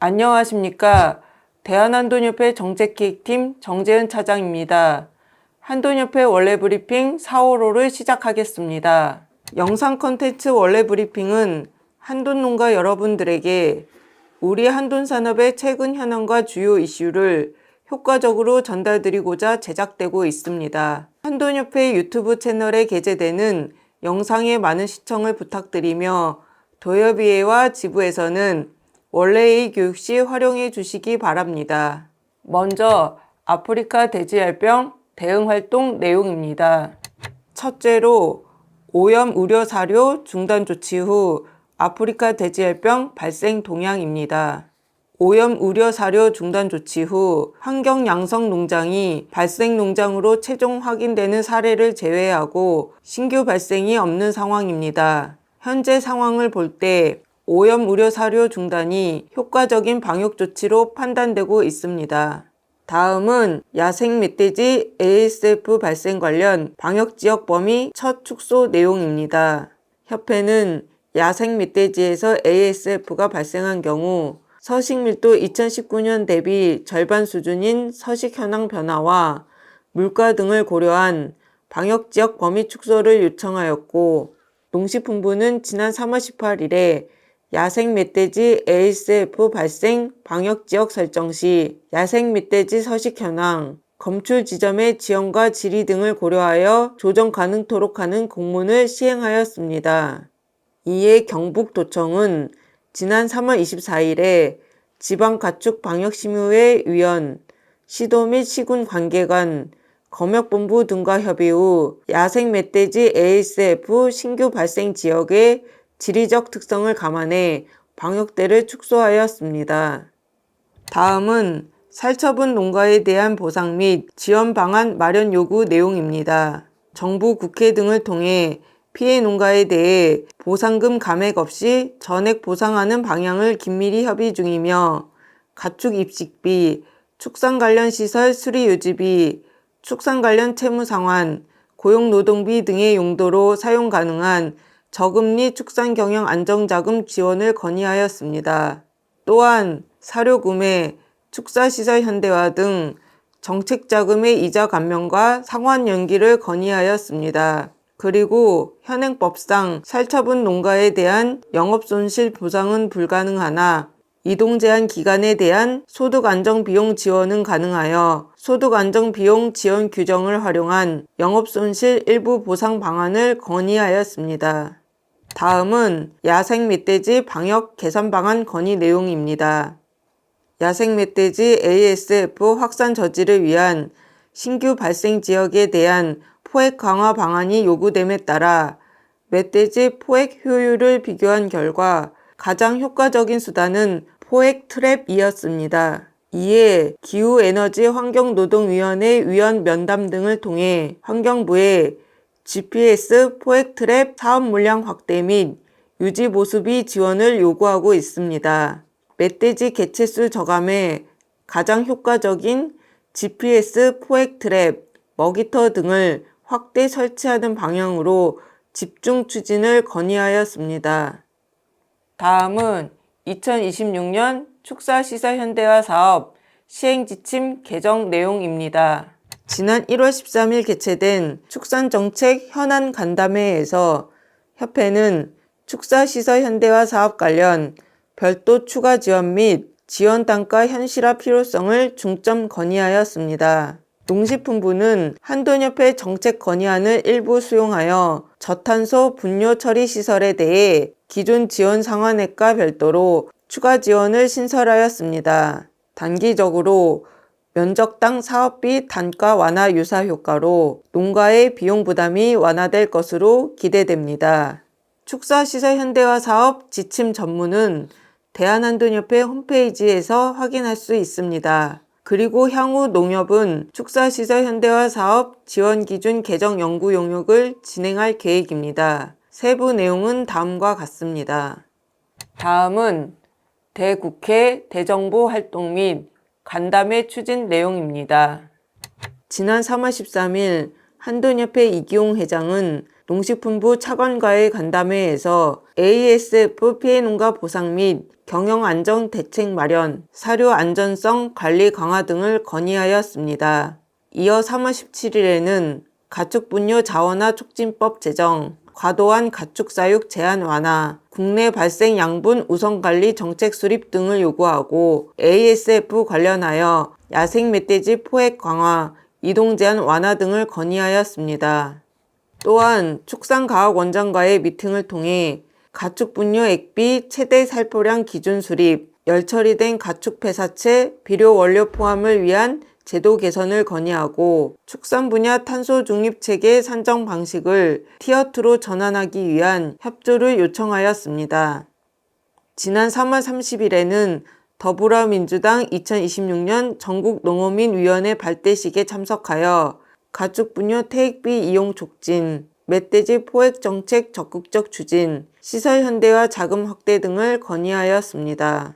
안녕하십니까. 대한한돈협회 정책기획팀 정재은 차장입니다. 한돈협회 원래 브리핑 4.5를 시작하겠습니다. 영상 컨텐츠 원래 브리핑은 한돈농가 여러분들에게 우리 한돈산업의 최근 현황과 주요 이슈를 효과적으로 전달드리고자 제작되고 있습니다. 한돈협회 유튜브 채널에 게재되는 영상의 많은 시청을 부탁드리며 도협의회와 지부에서는 원래의 교육 시 활용해 주시기 바랍니다. 먼저 아프리카 돼지열병 대응 활동 내용입니다. 첫째로 오염 우려 사료 중단 조치 후 아프리카 돼지열병 발생 동향입니다. 오염 우려 사료 중단 조치 후 환경 양성 농장이 발생 농장으로 최종 확인되는 사례를 제외하고 신규 발생이 없는 상황입니다. 현재 상황을 볼 때 오염 우려 사료 중단이 효과적인 방역 조치로 판단되고 있습니다. 다음은 야생 멧돼지 ASF 발생 관련 방역 지역 범위 첫 축소 내용입니다. 협회는 야생 멧돼지에서 ASF가 발생한 경우 서식 밀도 2019년 대비 절반 수준인 서식 현황 변화와 물가 등을 고려한 방역 지역 범위 축소를 요청하였고, 농식품부는 지난 3월 18일에 야생 멧돼지 ASF 발생 방역지역 설정 시 야생 멧돼지 서식 현황, 검출 지점의 지형과 지리 등을 고려하여 조정 가능토록 하는 공문을 시행하였습니다. 이에 경북도청은 지난 3월 24일에 지방가축방역심의회 위원, 시도 및 시군 관계관, 검역본부 등과 협의 후 야생 멧돼지 ASF 신규 발생 지역의 지리적 특성을 감안해 방역대를 축소하였습니다. 다음은 살처분 농가에 대한 보상 및 지원 방안 마련 요구 내용입니다. 정부 국회 등을 통해 피해 농가에 대해 보상금 감액 없이 전액 보상하는 방향을 긴밀히 협의 중이며, 가축 입식비, 축산 관련 시설 수리 유지비, 축산 관련 채무 상환, 고용노동비 등의 용도로 사용 가능한 저금리 축산 경영 안정자금 지원을 건의하였습니다. 또한 사료 구매, 축사시설 현대화 등 정책자금의 이자 감면과 상환 연기를 건의하였습니다. 그리고 현행법상 살처분 농가에 대한 영업손실 보상은 불가능하나 이동제한 기간에 대한 소득안정비용 지원은 가능하여 소득안정비용 지원 규정을 활용한 영업손실 일부 보상 방안을 건의하였습니다. 다음은 야생 멧돼지 방역 개선 방안 건의 내용입니다. 야생 멧돼지 ASF 확산 저지를 위한 신규 발생 지역에 대한 포획 강화 방안이 요구됨에 따라 멧돼지 포획 효율을 비교한 결과 가장 효과적인 수단은 포획 트랩이었습니다. 이에 기후에너지환경노동위원회 위원 면담 등을 통해 환경부에 GPS 포획 트랩 사업 물량 확대 및 유지 보수비 지원을 요구하고 있습니다. 멧돼지 개체수 저감에 가장 효과적인 GPS 포획 트랩, 먹이터 등을 확대 설치하는 방향으로 집중 추진을 건의하였습니다. 다음은 2026년 축사시설 현대화 사업 시행지침 개정 내용입니다. 지난 1월 13일 개최된 축산정책 현안 간담회에서 협회는 축사시설 현대화 사업 관련 별도 추가 지원 및 지원 단가 현실화 필요성을 중점 건의하였습니다. 농식품부는 한돈협회 정책 건의안을 일부 수용하여 저탄소 분뇨 처리 시설에 대해 기존 지원 상환액과 별도로 추가 지원을 신설하였습니다. 단기적으로 면적당 사업비 단가 완화 유사 효과로 농가의 비용 부담이 완화될 것으로 기대됩니다. 축사시설 현대화 사업 지침 전문은 대한한돈협회 홈페이지에서 확인할 수 있습니다. 그리고 향후 농협은 축사시설 현대화 사업 지원 기준 개정 연구 용역을 진행할 계획입니다. 세부 내용은 다음과 같습니다. 다음은 대국회 대정부 활동 및 간담회 추진 내용입니다. 지난 3월 13일 한돈협회 이기용 회장은 농식품부 차관과의 간담회에서 ASF 피해 농가 보상 및 경영안정 대책 마련, 사료 안전성 관리 강화 등을 건의하였습니다. 이어 3월 17일에는 가축분뇨 자원화 촉진법 제정, 과도한 가축사육 제한 완화, 국내 발생 양분 우선관리 정책 수립 등을 요구하고 ASF 관련하여 야생 멧돼지 포획 강화, 이동 제한 완화 등을 건의하였습니다. 또한 축산과학원장과의 미팅을 통해 가축분뇨 액비 최대 살포량 기준 수립, 열 처리된 가축 폐사체, 비료 원료 포함을 위한 제도 개선을 건의하고 축산 분야 탄소 중립 체계 산정 방식을 티어2로 전환하기 위한 협조를 요청하였습니다. 지난 3월 30일에는 더불어민주당 2026년 전국농어민위원회 발대식에 참석하여 가축분뇨 퇴액비 이용 촉진, 멧돼지 포획 정책 적극적 추진, 시설 현대화 자금 확대 등을 건의하였습니다.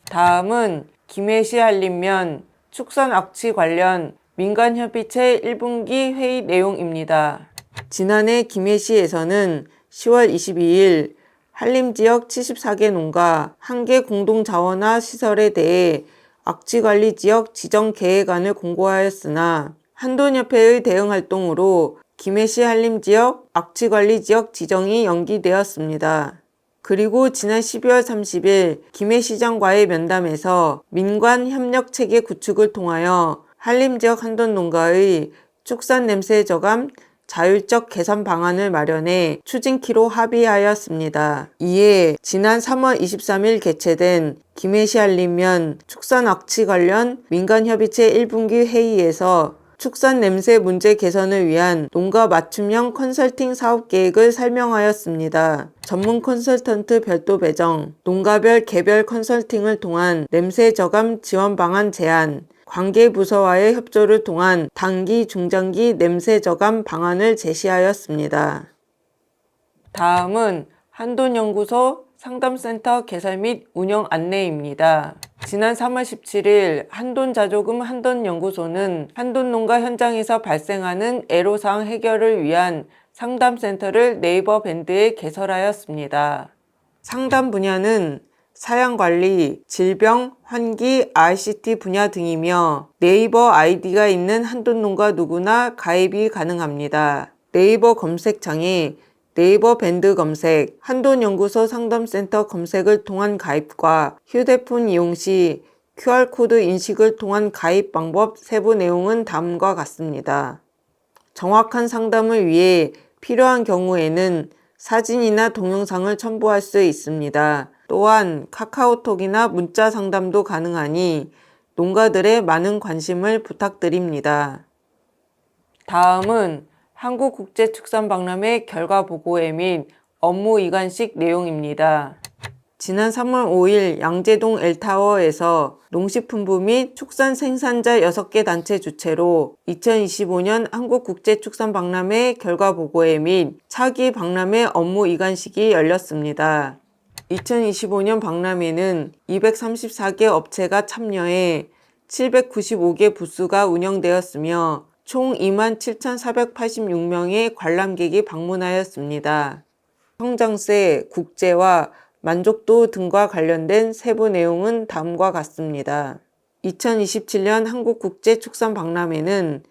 다음은 김해시 한림면 축산 악취 관련 민간협의체 1분기 회의 내용입니다. 지난해 김해시에서는 10월 22일 한림지역 74개 농가 1개 공동자원화 시설에 대해 악취관리지역 지정 계획안을 공고하였으나 한돈협회의 대응활동으로 김해시 한림지역 악취관리지역 지정이 연기되었습니다. 그리고 지난 12월 30일 김해시장과의 면담에서 민관협력체계 구축을 통하여 한림지역 한돈농가의 축산냄새 저감 자율적 개선 방안을 마련해 추진키로 합의하였습니다. 이에 지난 3월 23일 개최된 김해시 한림면 축산악취 관련 민간협의체 1분기 회의에서 축산 냄새 문제 개선을 위한 농가 맞춤형 컨설팅 사업 계획을 설명하였습니다. 전문 컨설턴트 별도 배정, 농가별 개별 컨설팅을 통한 냄새 저감 지원 방안 제안, 관계 부서와의 협조를 통한 단기, 중장기 냄새 저감 방안을 제시하였습니다. 다음은 한돈연구소 상담센터 개설 및 운영 안내입니다. 지난 3월 17일 한돈자조금 한돈연구소는 한돈농가 현장에서 발생하는 애로사항 해결을 위한 상담센터를 네이버 밴드에 개설하였습니다. 상담 분야는 사양관리, 질병, 환기, ICT 분야 등이며 네이버 아이디가 있는 한돈농가 누구나 가입이 가능합니다. 네이버 검색창에 네이버 밴드 검색, 한돈연구소 상담센터 검색을 통한 가입과 휴대폰 이용 시 QR코드 인식을 통한 가입 방법 세부 내용은 다음과 같습니다. 정확한 상담을 위해 필요한 경우에는 사진이나 동영상을 첨부할 수 있습니다. 또한 카카오톡이나 문자 상담도 가능하니 농가들의 많은 관심을 부탁드립니다. 다음은 한국국제축산박람회 결과 보고회 및 업무 이관식 내용입니다. 지난 3월 5일 양재동 L타워에서 농식품부 및 축산 생산자 6개 단체 주최로 2025년 한국국제축산박람회 결과 보고회 및 차기 박람회 업무 이관식이 열렸습니다. 2025년 박람회는 234개 업체가 참여해 795개 부스가 운영되었으며 총 27,486명의 관람객이 방문하였습니다. 성장세, 국제화, 만족도 등과 관련된 세부 내용은 다음과 같습니다. 2027년 한국국제축산박람회는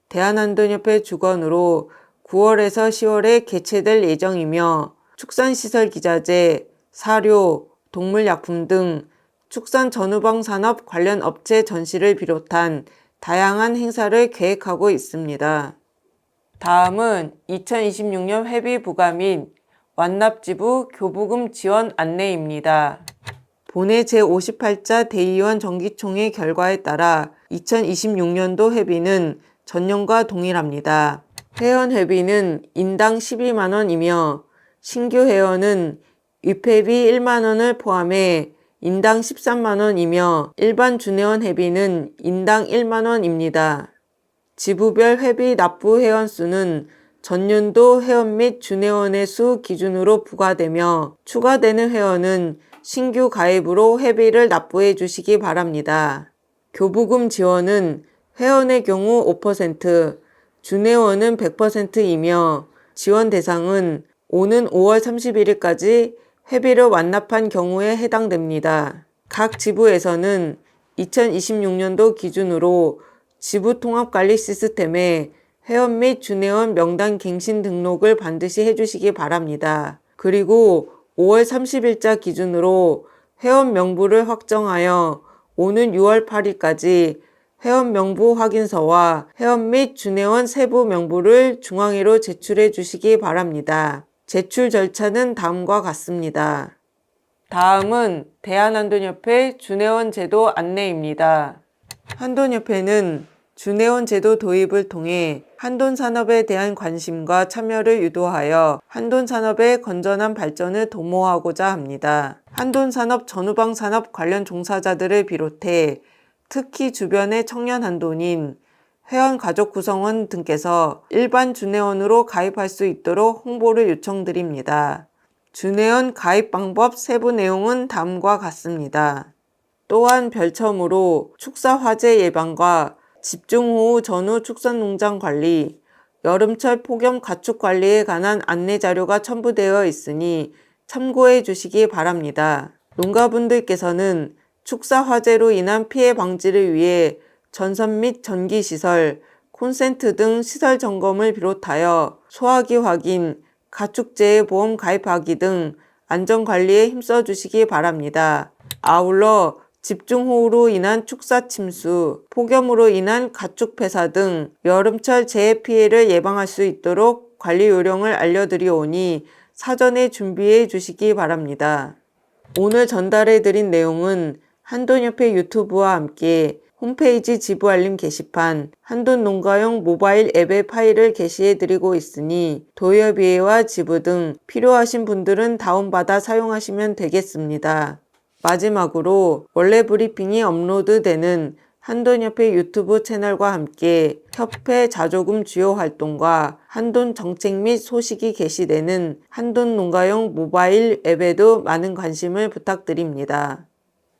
대한한돈협회 주관으로 9월에서 10월에 개최될 예정이며 축산시설 기자재, 사료, 동물약품 등 축산 전후방 산업 관련 업체 전시를 비롯한 다양한 행사를 계획하고 있습니다. 다음은 2026년 회비 부과 및 완납지부 교부금 지원 안내입니다. 본회 제58자 대의원 정기총회 결과에 따라 2026년도 회비는 전년과 동일합니다. 회원 회비는 인당 12만원이며 신규 회원은 입회비 1만원을 포함해 인당 13만원이며 일반 준회원 회비는 인당 1만원입니다. 지부별 회비 납부 회원 수는 전년도 회원 및 준회원의 수 기준으로 부과되며 추가되는 회원은 신규 가입으로 회비를 납부해 주시기 바랍니다. 교부금 지원은 회원의 경우 5%, 준회원은 100%이며 지원 대상은 오는 5월 31일까지 회비를 완납한 경우에 해당됩니다. 각 지부에서는 2026년도 기준으로 지부 통합관리 시스템에 회원 및 준회원 명단 갱신 등록을 반드시 해주시기 바랍니다. 그리고 5월 30일자 기준으로 회원 명부를 확정하여 오는 6월 8일까지 회원 명부 확인서와 회원 및 준회원 세부 명부를 중앙회로 제출해 주시기 바랍니다. 제출 절차는 다음과 같습니다. 다음은 대한한돈협회 준회원 제도 안내입니다. 한돈협회는 준회원 제도 도입을 통해 한돈 산업에 대한 관심과 참여를 유도하여 한돈 산업의 건전한 발전을 도모하고자 합니다. 한돈 산업 전후방 산업 관련 종사자들을 비롯해 특히 주변의 청년 한돈인 회원 가족 구성원 등께서 일반 준회원으로 가입할 수 있도록 홍보를 요청드립니다. 준회원 가입 방법 세부 내용은 다음과 같습니다. 또한 별첨으로 축사 화재 예방과 집중호우 전후 축산농장 관리, 여름철 폭염 가축 관리에 관한 안내 자료가 첨부되어 있으니 참고해 주시기 바랍니다. 농가분들께서는 축사 화재로 인한 피해 방지를 위해 전선 및 전기시설, 콘센트 등 시설 점검을 비롯하여 소화기 확인, 가축재해 보험 가입하기 등 안전관리에 힘써 주시기 바랍니다. 아울러 집중호우로 인한 축사 침수, 폭염으로 인한 가축 폐사 등 여름철 재해 피해를 예방할 수 있도록 관리 요령을 알려드리오니 사전에 준비해 주시기 바랍니다. 오늘 전달해 드린 내용은 한돈협회 유튜브와 함께 홈페이지 지부 알림 게시판, 한돈 농가용 모바일 앱의 파일을 게시해 드리고 있으니 도협의회와 지부 등 필요하신 분들은 다운받아 사용하시면 되겠습니다. 마지막으로 원래 브리핑이 업로드되는 한돈협회 유튜브 채널과 함께 협회 자조금 주요 활동과 한돈 정책 및 소식이 게시되는 한돈 농가용 모바일 앱에도 많은 관심을 부탁드립니다.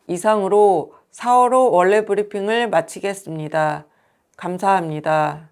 이상으로 4월호 원래 브리핑을 마치겠습니다. 감사합니다.